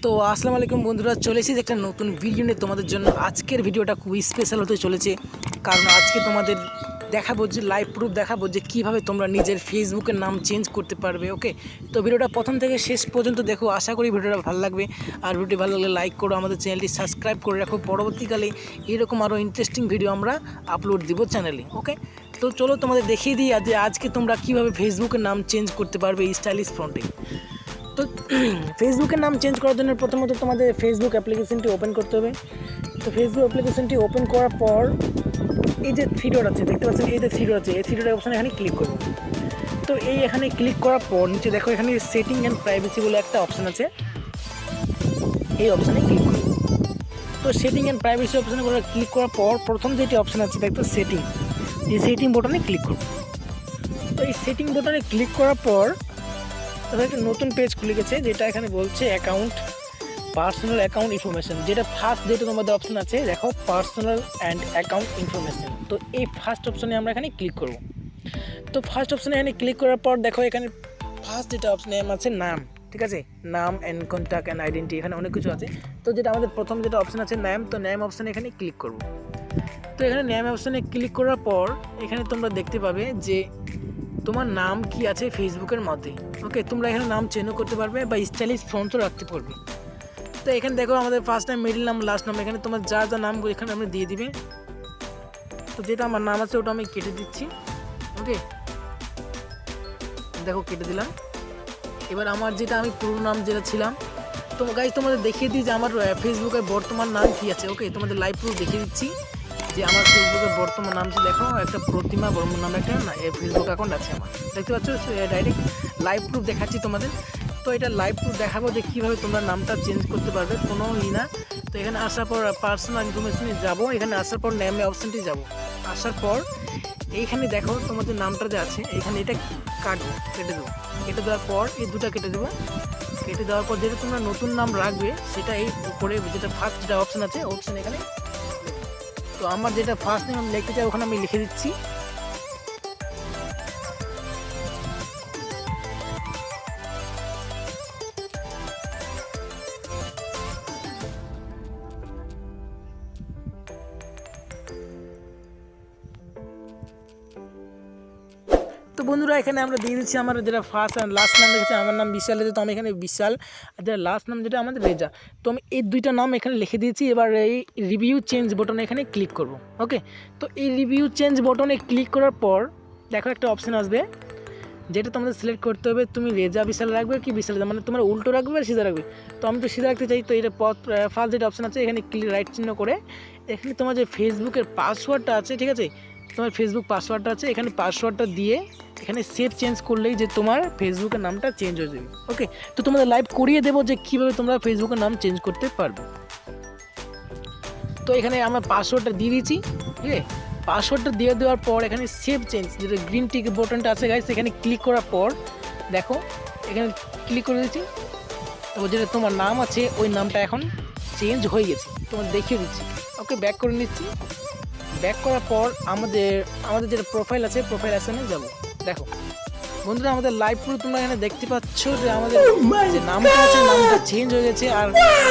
তো আসসালামু আলাইকুম বন্ধুরা, চলে এসেছি একটা নতুন ভিডিও নিয়ে তোমাদের জন্য। আজকের ভিডিওটা খুবই স্পেশাল হতে চলেছে, কারণ আজকে তোমাদের দেখাবো যে লাইভ প্রুফ দেখাবো যে কীভাবে তোমরা নিজের ফেসবুকের নাম চেঞ্জ করতে পারবে। ওকে, তো ভিডিওটা প্রথম থেকে শেষ পর্যন্ত দেখো, আশা করি ভিডিওটা ভালো লাগবে। আর ভিডিওটি ভালো লাগলে লাইক করো, আমাদের চ্যানেলটি সাবস্ক্রাইব করে রাখো। পরবর্তীকালে এরকম আরও ইন্টারেস্টিং ভিডিও আমরা আপলোড দিব চ্যানেলে। ওকে, তো চলো তোমাদের দেখিয়ে দিই যে আজকে তোমরা কীভাবে ফেসবুকের নাম চেঞ্জ করতে পারবে স্টাইলিশ ফন্টে। তো ফেসবুকের নাম চেঞ্জ করার জন্য প্রথমত তোমাদের ফেসবুক অ্যাপ্লিকেশনটি ওপেন করতে হবে। তো ফেসবুক অ্যাপ্লিকেশনটি ওপেন করার পর এই যে থ্রি ডট আছে, দেখতে পাচ্ছেন এই যে থ্রি ডট আছে, এই থ্রি ডট অপশানে এখানে ক্লিক করব। তো এই এখানে ক্লিক করার পর নিচে দেখো এখানে সেটিং অ্যান্ড প্রাইভেসি বলে একটা অপশান আছে, এই অপশানে ক্লিক করব। তো সেটিং অ্যান্ড প্রাইভেসি অপশানে ক্লিক করার পর প্রথম যেটি অপশান আছে দেখো সেটিং, এই সেটিং বোটানে ক্লিক করব। তো এই সেটিং বোটানে ক্লিক করার পর একটা নতুন পেজ খুলে গেছে, যেটা এখানে বলছে অ্যাকাউন্ট, পার্সোনাল অ্যাকাউন্ট ইনফরমেশন, যেটা ফার্স্ট যেটা তোমাদের অপশন আছে দেখো পার্সোনাল অ্যান্ড অ্যাকাউন্ট ইনফরমেশন। তো এই ফার্স্ট অপশনে আমরা এখানে ক্লিক করব। তো ফার্স্ট অপশনে এখানে ক্লিক করার পর দেখো এখানে ফার্স্ট যেটা অপশনে আছে নাম, ঠিক আছে, নাম অ্যান্ড কন্ট্যাক্ট অ্যান্ড আইডেন্টি, এখানে অনেক কিছু আছে। তো যেটা আমাদের প্রথম যেটা অপশন আছে নাম, তো নাম অপশানে এখানে ক্লিক করব। তো এখানে নাম অপশানে ক্লিক করার পর এখানে তোমরা দেখতে পাবে যে তোমার নাম কি আছে ফেসবুকের মধ্যে। ওকে, তোমরা এখানে নাম চেঞ্জও করতে পারবে বা স্টাইলিশ ফন্টও রাখতে পারবে। তো এখানে দেখো আমাদের ফার্স্ট নাম, মিডল নাম, লাস্ট নাম, এখানে তোমার যা যা নাম এখানে আমরা দিয়ে দিবে। তো যেটা আমার নাম আছে ওটা আমি কেটে দিচ্ছি। ওকে, দেখো কেটে দিলাম। এবার আমার যেটা আমি পুরো নাম যেটা ছিলাম, তো গাইজ তোমাদের দেখিয়ে দিই যে আমার ফেসবুকের বর্তমান নাম কি আছে। ওকে, তোমাদের লাইভ প্রুফ দেখিয়ে দিচ্ছি যে আমার ফেসবুকের বর্তমান নাম দেখো একটা প্রতিমা বর্মন নামে একটা ফেসবুক অ্যাকাউন্ট আছে আমার, দেখতে পাচ্ছ, ডাইরেক্ট লাইভ প্রুফ দেখাচ্ছি তোমাদের। তো এটা লাইভ প্রুফ দেখাবো যে কীভাবে তোমরা নামটা চেঞ্জ করতে পারবে, কোনো না। তো এখানে আসার পর পার্সোনাল ইনফরমেশনে যাবো, এখানে আসার পর নেমে অপশানটি যাবো। আসার পর এইখানে দেখো তোমাদের নামটা যে আছে এখানে এটা কাটবো, কেটে দেবো। কেটে দেওয়ার পর এই দুটো কেটে দেবো। কেটে দেওয়ার পর যেটা তোমরা নতুন নাম রাখবে সেটা এই উপরে যেটা ফার্স্ট যেটা অপশান আছে অপশান এখানে। তো আমার যেটা ফার্স্ট নেম আমি লিখতে চাই ওখানে আমি লিখে দিচ্ছি। তো বন্ধুরা এখানে আমরা দিয়ে দিচ্ছি আমার যেটা ফার্স্ট আর লাস্ট নাম লিখেছি, আমার নাম বিশাল আছে, তো আমি এখানে বিশাল, আর যেটা লাস্ট নাম যেটা আমাদের রেজা। তো আমি এই দুইটা নাম এখানে লিখে দিয়েছি। এবার এই রিভিউ চেঞ্জ বটনে এখানে ক্লিক করব। ওকে, তো এই রিভিউ চেঞ্জ বটনে ক্লিক করার পর দেখো একটা অপশান আসবে, যেটা তোমাদের সিলেক্ট করতে হবে তুমি রেজা বিশাল রাখবে কি বিশাল, মানে তোমার উল্টো রাখবে আর সিধা রাখবে। তো আমি তো সিধা রাখতে চাই। তো এটা ফার্স্ট যেটা অপশান আছে এখানে রাইট চিহ্ন করে এখানে তোমার যে ফেসবুকের পাসওয়ার্ডটা আছে, ঠিক আছে, তোমার ফেসবুক পাসওয়ার্ডটা আছে, এখানে পাসওয়ার্ডটা দিয়ে এখানে সেভ চেঞ্জ করলেই যে তোমার ফেসবুকের নামটা চেঞ্জ হয়ে যাবে। ওকে, তো তোমাদের লাইভ করিয়ে দেবো যে কীভাবে তোমরা ফেসবুকের নাম চেঞ্জ করতে পারবে। তো এখানে আমার পাসওয়ার্ডটা দিয়ে দিয়েছি, ঠিক আছে। পাসওয়ার্ডটা দিয়ে দেওয়ার পর এখানে সেভ চেঞ্জ যেটা গ্রিন টিক বাটনটা আছে গাইস, এখানে ক্লিক করার পর দেখো এখানে ক্লিক করে দিচ্ছি। তো যেটা তোমার নাম আছে ওই নামটা এখন চেঞ্জ হয়ে গেছে, তোমার দেখিয়ে দিচ্ছি। ওকে, ব্যাক করে নিচ্ছি। ব্যাক করার পর আমাদের যেটা প্রোফাইল আছে প্রোফাইল অপশনে যাব। দেখো বন্ধুরা আমাদের লাইভ প্রুফ তোমরা এখানে দেখতে পাচ্ছ যে আমাদের যে নামটা আছে নামটা চেঞ্জ হয়ে গেছে। আর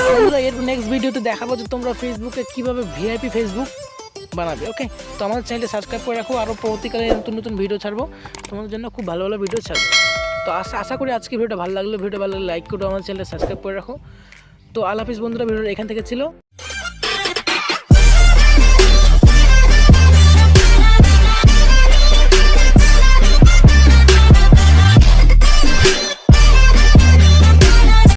বন্ধুরা এর নেক্সট ভিডিওতে দেখাবো যে তোমরা ফেসবুকে কীভাবে ভিআইপি ফেসবুক বানাবে। ওকে, তো আমাদের চ্যানেলটি সাবস্ক্রাইব করে রাখো, আরও পরবর্তীকালে নতুন নতুন ভিডিও ছাড়বো তোমাদের জন্য, খুব ভালো ভালো ভিডিও ছাড়বো। তো আশা করি আজকে ভিডিওটা ভালো লাগলে লাইক করো, আমাদের চ্যানেলটা সাবস্ক্রাইব করে রাখো। তো আল্লাহ হাফিজ বন্ধুরা, ভিডিওটা এখান থেকে ছিল।